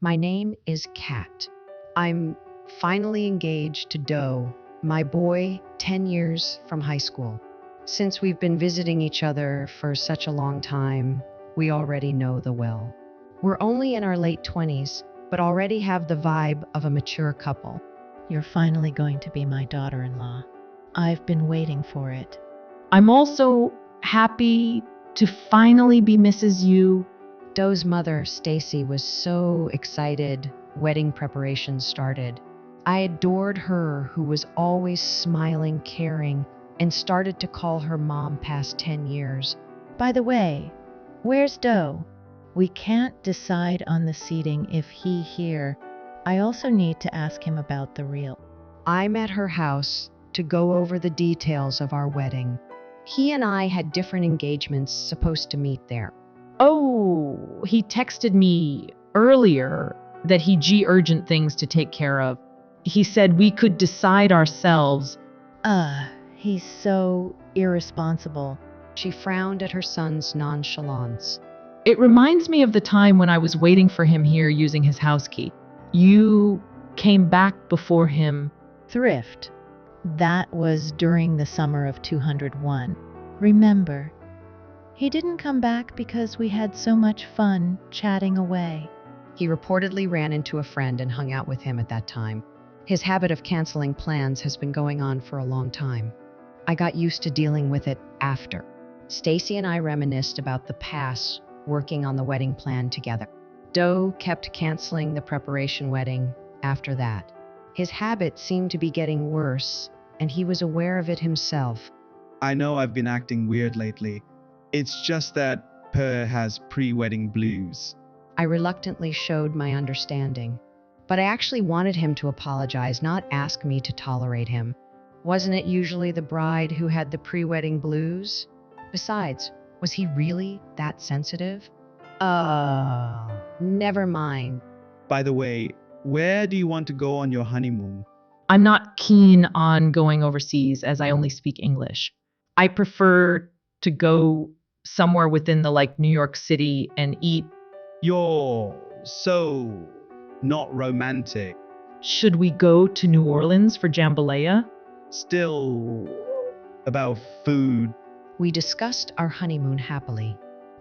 My name is Kat. I'm finally engaged to Doe, my boy, 10 years from high school. Since we've been visiting each other for such a long time, we already know the well. We're only in our late 20s, but already have the vibe of a mature couple. You're finally going to be my daughter-in-law. I've been waiting for it. I'm also happy to finally be Mrs. U. Doe's mother, Stacy, was so excited wedding preparations started. I adored her, who was always smiling, caring, and started to call her mom past 10 years. By the way, where's Doe? We can't decide on the seating if he here. I also need to ask him about the reel. I'm at her house to go over the details of our wedding. He and I had different engagements supposed to meet there. Oh, he texted me earlier that he urgent things to take care of. He said we could decide ourselves. He's so irresponsible. She frowned at her son's nonchalance. It reminds me of the time when I was waiting for him here using his house key. You came back before him. Thrift. That was during the summer of 201. Remember, he didn't come back because we had so much fun chatting away. He reportedly ran into a friend and hung out with him at that time. His habit of canceling plans has been going on for a long time. I got used to dealing with it after. Stacy and I reminisced about the past working on the wedding plan together. Doe kept canceling the preparation wedding after that. His habit seemed to be getting worse, and he was aware of it himself. I know I've been acting weird lately. It's just that Per has pre-wedding blues. I reluctantly showed my understanding, but I actually wanted him to apologize, not ask me to tolerate him. Wasn't it usually the bride who had the pre-wedding blues? Besides, was he really that sensitive? Never mind. By the way, where do you want to go on your honeymoon? I'm not keen on going overseas as I only speak English. I prefer to go somewhere within the New York City and eat. You're so not romantic. Should we go to New Orleans for jambalaya? Still about food. We discussed our honeymoon happily.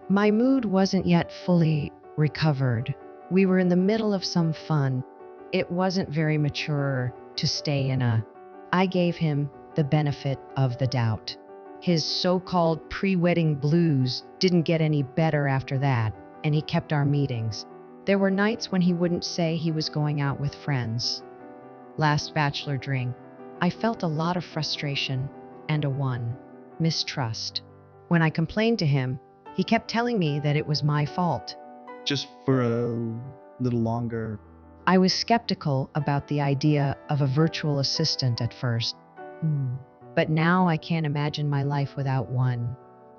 My mood wasn't yet fully recovered. We were in the middle of some fun. It wasn't very mature to stay in a... I gave him the benefit of the doubt. His so-called pre-wedding blues didn't get any better after that, and he kept our meetings. There were nights when he wouldn't say he was going out with friends. Last bachelor drink, I felt a lot of frustration and mistrust. When I complained to him, he kept telling me that it was my fault. Just for a little longer. I was skeptical about the idea of a virtual assistant at first. But now I can't imagine my life without one.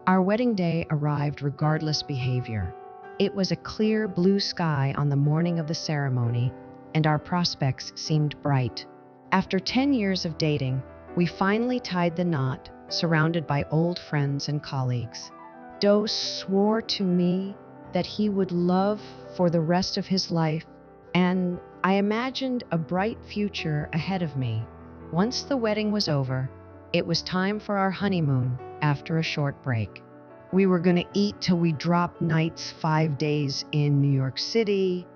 Our wedding day arrived regardless behavior. It was a clear blue sky on the morning of the ceremony, and our prospects seemed bright. After 10 years of dating, we finally tied the knot, surrounded by old friends and colleagues. Doe swore to me that he would love for the rest of his life, and I imagined a bright future ahead of me. Once the wedding was over, it was time for our honeymoon after a short break. We were going to eat till we dropped nights 5 days in New York City.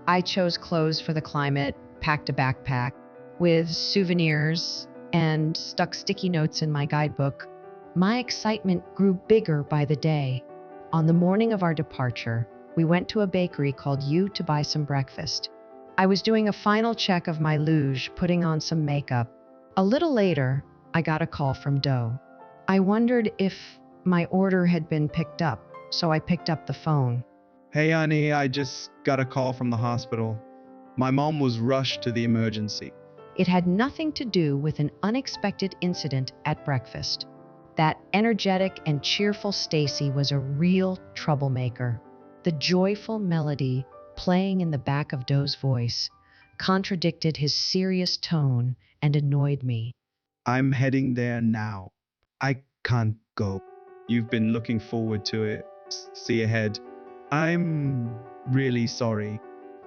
I chose clothes for the climate, packed a backpack with souvenirs, and stuck sticky notes in my guidebook. My excitement grew bigger by the day. On the morning of our departure, we went to a bakery called U to buy some breakfast. I was doing a final check of my luge, putting on some makeup. A little later, I got a call from Doe. I wondered if my order had been picked up, so I picked up the phone. Hey honey, I just got a call from the hospital. My mom was rushed to the emergency. It had nothing to do with an unexpected incident at breakfast. That energetic and cheerful Stacy was a real troublemaker. The joyful melody playing in the back of Doe's voice contradicted his serious tone and annoyed me. I'm heading there now. I can't go. You've been looking forward to it. See ahead. I'm really sorry.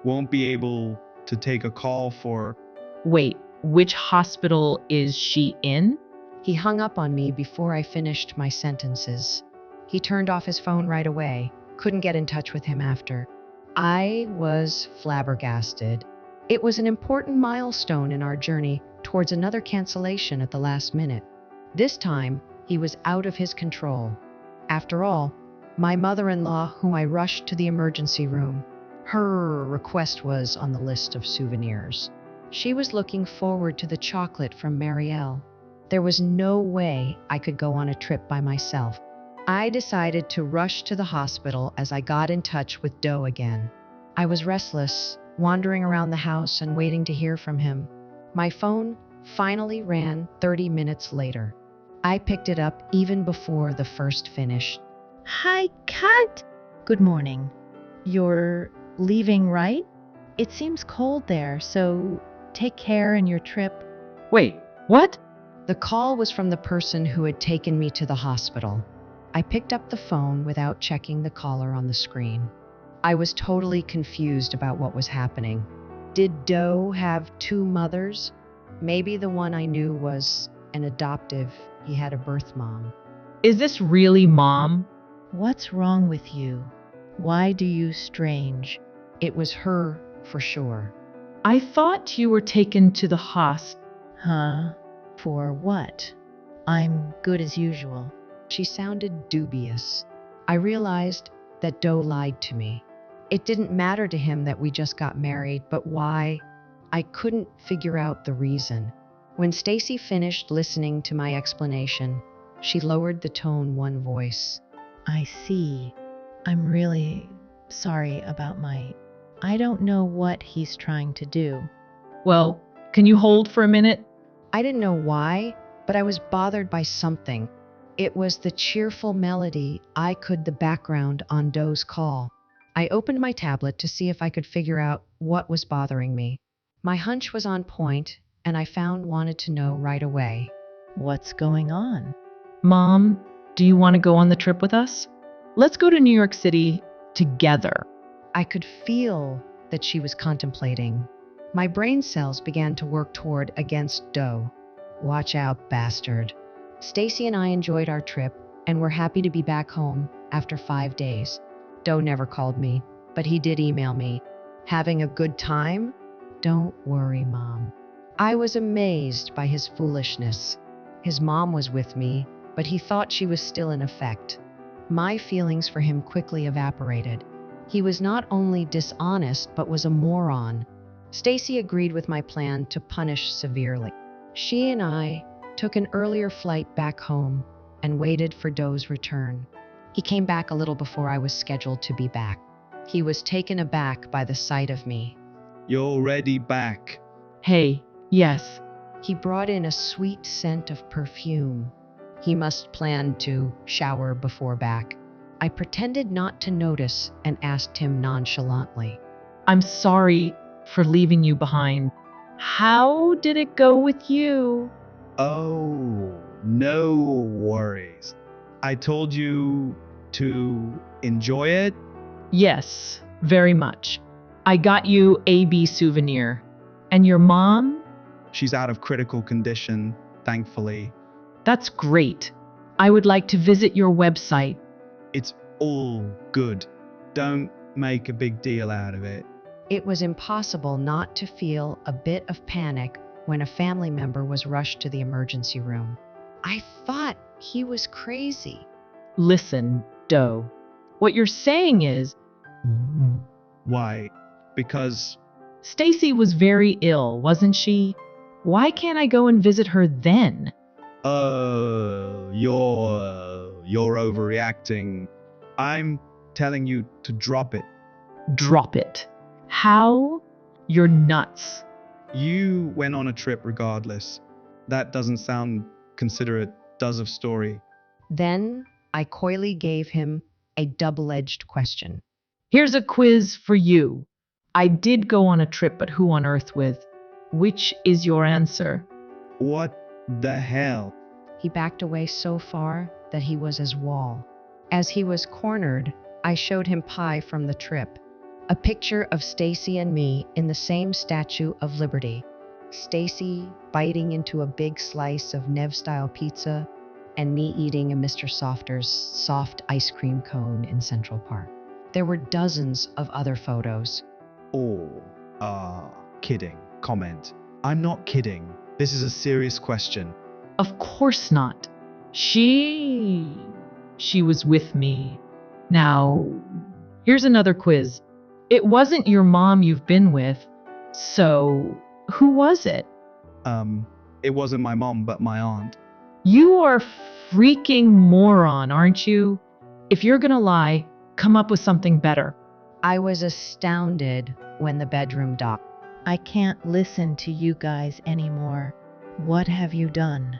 won't be able to take a call for. Wait, which hospital is she in? He hung up on me before I finished my sentences. He turned off his phone right away, couldn't get in touch with him after. I was flabbergasted. It was an important milestone in our journey towards another cancellation at the last minute. This time, he was out of his control. After all, my mother-in-law, whom I rushed to the emergency room, her request was on the list of souvenirs. She was looking forward to the chocolate from Marielle. There was no way I could go on a trip by myself. I decided to rush to the hospital as I got in touch with Doe again. I was restless, wandering around the house and waiting to hear from him. My phone finally rang 30 minutes later. I picked it up even before the first finished. Hi, Kat. Good morning. You're leaving, right? It seems cold there, so take care in your trip. Wait, what? The call was from the person who had taken me to the hospital. I picked up the phone without checking the caller on the screen. I was totally confused about what was happening. Did Doe have two mothers? Maybe the one I knew was an adoptive. He had a birth mom. Is this really Mom? What's wrong with you? Why do you strange? It was her for sure. I thought you were taken to the hospital. Huh? For what? I'm good as usual. She sounded dubious. I realized that Doe lied to me. It didn't matter to him that we just got married, but why? I couldn't figure out the reason. When Stacy finished listening to my explanation, she lowered the tone one voice. I see. I'm really sorry about I don't know what he's trying to do. Well, can you hold for a minute? I didn't know why, but I was bothered by something. It was the cheerful melody the background on Doe's call. I opened my tablet to see if I could figure out what was bothering me. My hunch was on point, and I wanted to know right away. What's going on? Mom, do you want to go on the trip with us? Let's go to New York City together. I could feel that she was contemplating. My brain cells began to work toward against Doe. Watch out, bastard. Stacy and I enjoyed our trip and were happy to be back home after 5 days. Doe never called me, but he did email me. Having a good time? Don't worry, Mom. I was amazed by his foolishness. His mom was with me, but he thought she was still in effect. My feelings for him quickly evaporated. He was not only dishonest, but was a moron. Stacy agreed with my plan to punish severely. She and I took an earlier flight back home and waited for Doe's return. He came back a little before I was scheduled to be back. He was taken aback by the sight of me. You're already back. Hey, yes. He brought in a sweet scent of perfume. He must plan to shower before back. I pretended not to notice and asked him nonchalantly. I'm sorry for leaving you behind. How did it go with you? Oh, no worries. I told you to enjoy it. Yes, very much. I got you a B souvenir. And your mom? She's out of critical condition, thankfully. That's great. I would like to visit your website. It's all good. Don't make a big deal out of it. It was impossible not to feel a bit of panic when a family member was rushed to the emergency room. I thought he was crazy. Listen, Doe. What you're saying is Why? Because Stacy was very ill, wasn't she? Why can't I go and visit her then? you're overreacting. I'm telling you to drop it. Drop it. How? You're nuts. You went on a trip regardless. That doesn't sound considerate, does of story. Then I coyly gave him a double-edged question. Here's a quiz for you. I did go on a trip, but who on earth with? Which is your answer? What the hell? He backed away so far that he was as wall. As he was cornered, I showed him pie from the trip. A picture of Stacy and me in the same Statue of Liberty. Stacy biting into a big slice of Nev-style pizza, and me eating a Mr. Softer's soft ice cream cone in Central Park. There were dozens of other photos. Or, kidding. Comment. I'm not kidding. This is a serious question. Of course not. She was with me. Now, here's another quiz. It wasn't your mom you've been with, so who was it? It wasn't my mom, but my aunt. You are a freaking moron, aren't you? If you're gonna lie, come up with something better. I was astounded when the bedroom dock. I can't listen to you guys anymore. What have you done?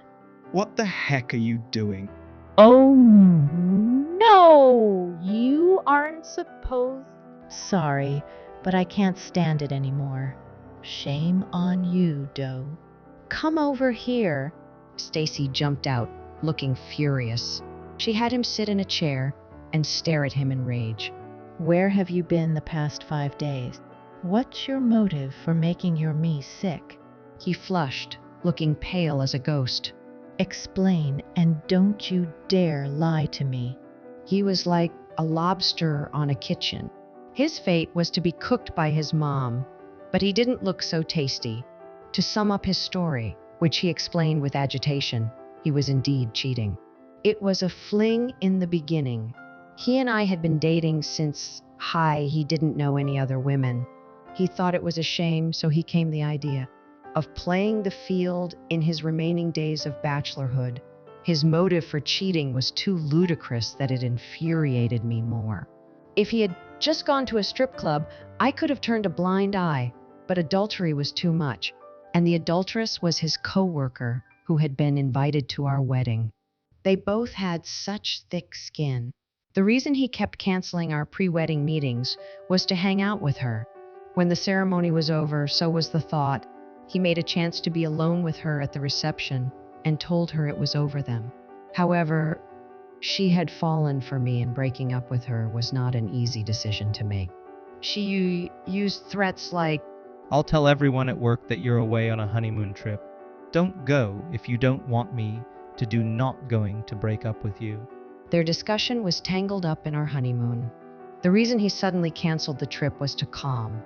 What the heck are you doing? Oh no, you aren't supposed. Sorry, but I can't stand it anymore. Shame on you, Doe. Come over here. Stacy jumped out, looking furious. She had him sit in a chair and stare at him in rage. Where have you been the past 5 days? What's your motive for making your me sick? He flushed, looking pale as a ghost. Explain, and don't you dare lie to me. He was like a lobster on a kitchen. His fate was to be cooked by his mom, but he didn't look so tasty. To sum up his story, which he explained with agitation, he was indeed cheating. It was a fling in the beginning. He and I had been dating since, he didn't know any other women. He thought it was a shame, so he came the idea of playing the field in his remaining days of bachelorhood. His motive for cheating was too ludicrous that it infuriated me more. If he had just gone to a strip club, I could have turned a blind eye, but adultery was too much. And the adulteress was his coworker who had been invited to our wedding. They both had such thick skin. The reason he kept canceling our pre-wedding meetings was to hang out with her. When the ceremony was over, so was the thought. He made a chance to be alone with her at the reception and told her it was over them. However, she had fallen for me, and breaking up with her was not an easy decision to make. She used threats like, I'll tell everyone at work that you're away on a honeymoon trip. Don't go if you don't want me to do not going to break up with you. Their discussion was tangled up in our honeymoon. The reason he suddenly canceled the trip was to calm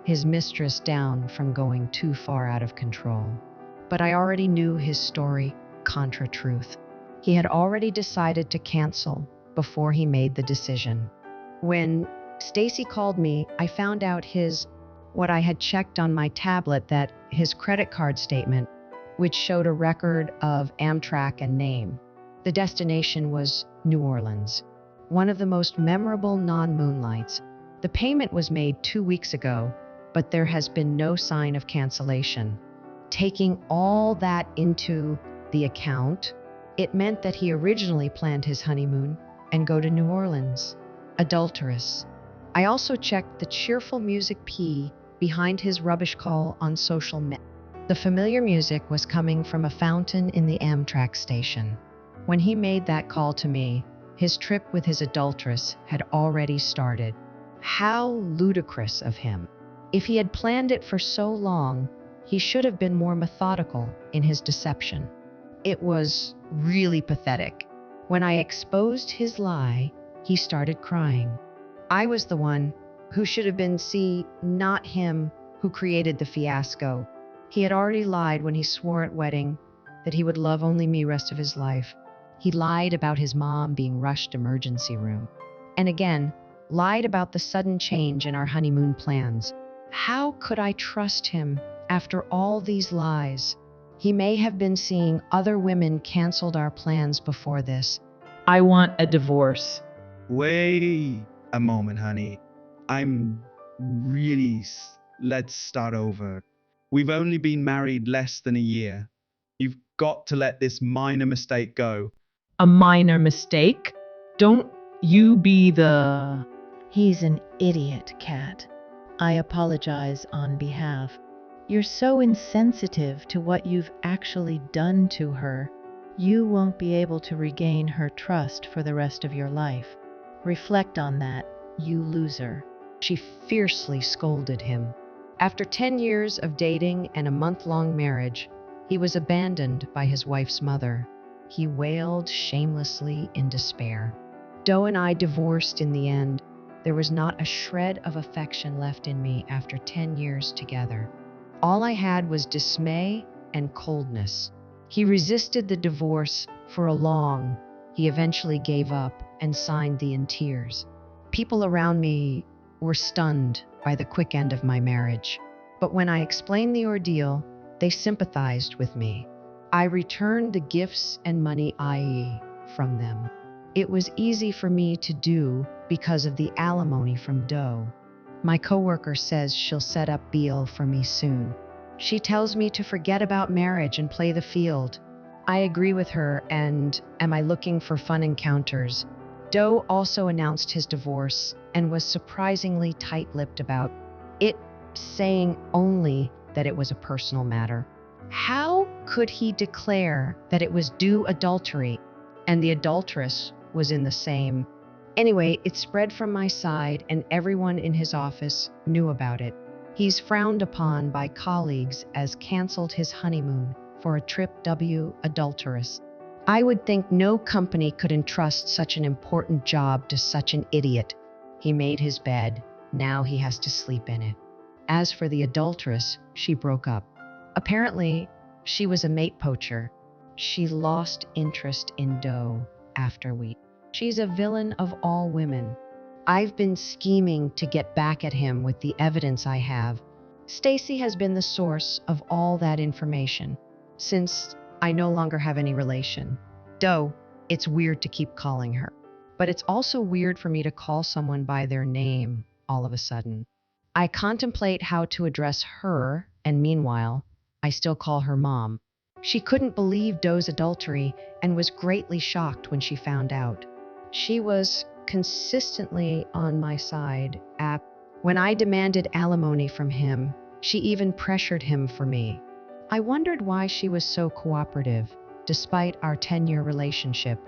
his mistress down from going too far out of control. But I already knew his story, contra truth. He had already decided to cancel before he made the decision. When Stacy called me, I found out what I had checked on my tablet, that his credit card statement, which showed a record of Amtrak and name. The destination was New Orleans, one of the most memorable non-moonlights. The payment was made 2 weeks ago, but there has been no sign of cancellation. Taking all that into the account, it meant that he originally planned his honeymoon and go to New Orleans. Adulterous. I also checked the cheerful music P behind his rubbish call on social media. The familiar music was coming from a fountain in the Amtrak station. When he made that call to me, his trip with his adulteress had already started. How ludicrous of him. If he had planned it for so long, he should have been more methodical in his deception. It was really pathetic. When I exposed his lie, he started crying. I was the one who should have been not him who created the fiasco. He had already lied when he swore at wedding that he would love only me rest of his life. He lied about his mom being rushed emergency room. And again, lied about the sudden change in our honeymoon plans. How could I trust him after all these lies? He may have been seeing other women canceled our plans before this. I want a divorce. Wait a moment, honey. Let's start over. We've only been married less than a year. You've got to let this minor mistake go. A minor mistake? Don't you be the... He's an idiot, Kat. I apologize on behalf. You're so insensitive to what you've actually done to her. You won't be able to regain her trust for the rest of your life. Reflect on that, you loser. She fiercely scolded him. After 10 years of dating and a month-long marriage, he was abandoned by his wife's mother. He wailed shamelessly in despair. Doe and I divorced in the end. There was not a shred of affection left in me after 10 years together. All I had was dismay and coldness. He resisted the divorce for long. He eventually gave up and signed in tears. People around me were stunned by the quick end of my marriage. But when I explained the ordeal, they sympathized with me. I returned the gifts and money from them. It was easy for me to do because of the alimony from Doe. My coworker says she'll set up Beal for me soon. She tells me to forget about marriage and play the field. I agree with her, and am I looking for fun encounters? Doe also announced his divorce and was surprisingly tight-lipped about it, saying only that it was a personal matter. How could he declare that it was due adultery and the adulteress was in the same? Anyway, it spread from my side and everyone in his office knew about it. He's frowned upon by colleagues as canceled his honeymoon for a trip adulteress. I would think no company could entrust such an important job to such an idiot. He made his bed. Now he has to sleep in it. As for the adulteress, she broke up. Apparently, she was a mate poacher. She lost interest in Doe after we. She's a villain of all women. I've been scheming to get back at him with the evidence I have. Stacy has been the source of all that information. Since I no longer have any relation. Doe, it's weird to keep calling her. But it's also weird for me to call someone by their name all of a sudden. I contemplate how to address her, and meanwhile, I still call her mom. She couldn't believe Doe's adultery and was greatly shocked when she found out. She was consistently on my side. When I demanded alimony from him, she even pressured him for me. I wondered why she was so cooperative, despite our 10-year relationship.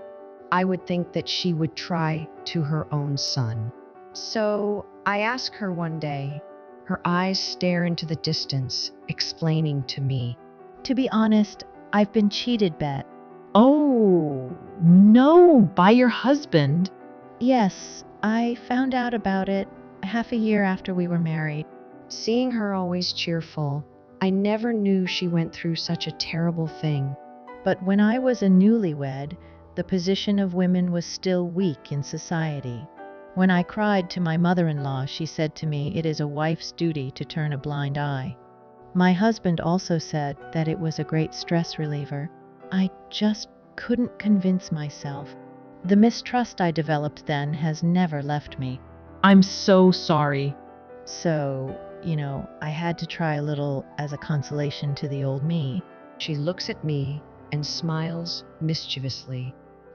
I would think that she would try to her own son. So I asked her one day. Her eyes stare into the distance, explaining to me. To be honest, I've been cheated, Bet. Oh, no, by your husband? Yes, I found out about it half a year after we were married. Seeing her always cheerful, I never knew she went through such a terrible thing. But when I was a newlywed, the position of women was still weak in society. When I cried to my mother-in-law, she said to me, "It is a wife's duty to turn a blind eye." My husband also said that it was a great stress reliever. I just couldn't convince myself. The mistrust I developed then has never left me. I'm so sorry. So, I had to try a little as a consolation to the old me. She looks at me and smiles mischievously.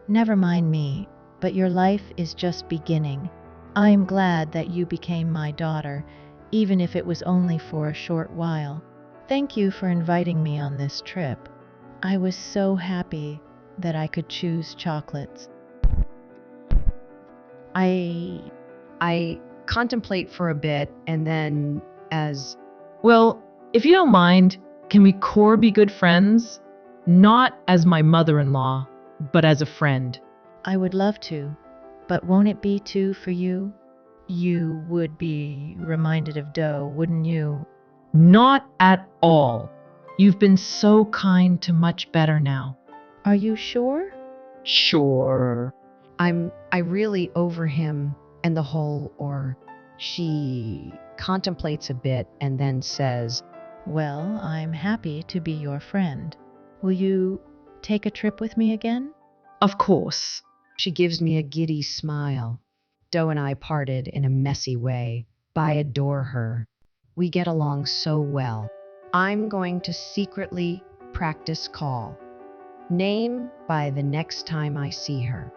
Never mind me, but your life is just beginning. I am glad that you became my daughter, even if it was only for a short while. Thank you for inviting me on this trip. I was so happy that I could choose chocolates. I contemplate for a bit and then, Well, if you don't mind, can we be good friends? Not as my mother-in-law, but as a friend. I would love to, but won't it be too for you? You would be reminded of Doe, wouldn't you? Not at all. You've been so kind to much better now. Are you sure? Sure. I really over him and the whole, or she contemplates a bit and then says, Well, I'm happy to be your friend. Will you take a trip with me again? Of course. She gives me a giddy smile. Doe and I parted in a messy way, but I adore her. We get along so well. I'm going to secretly practice call. Name by the next time I see her.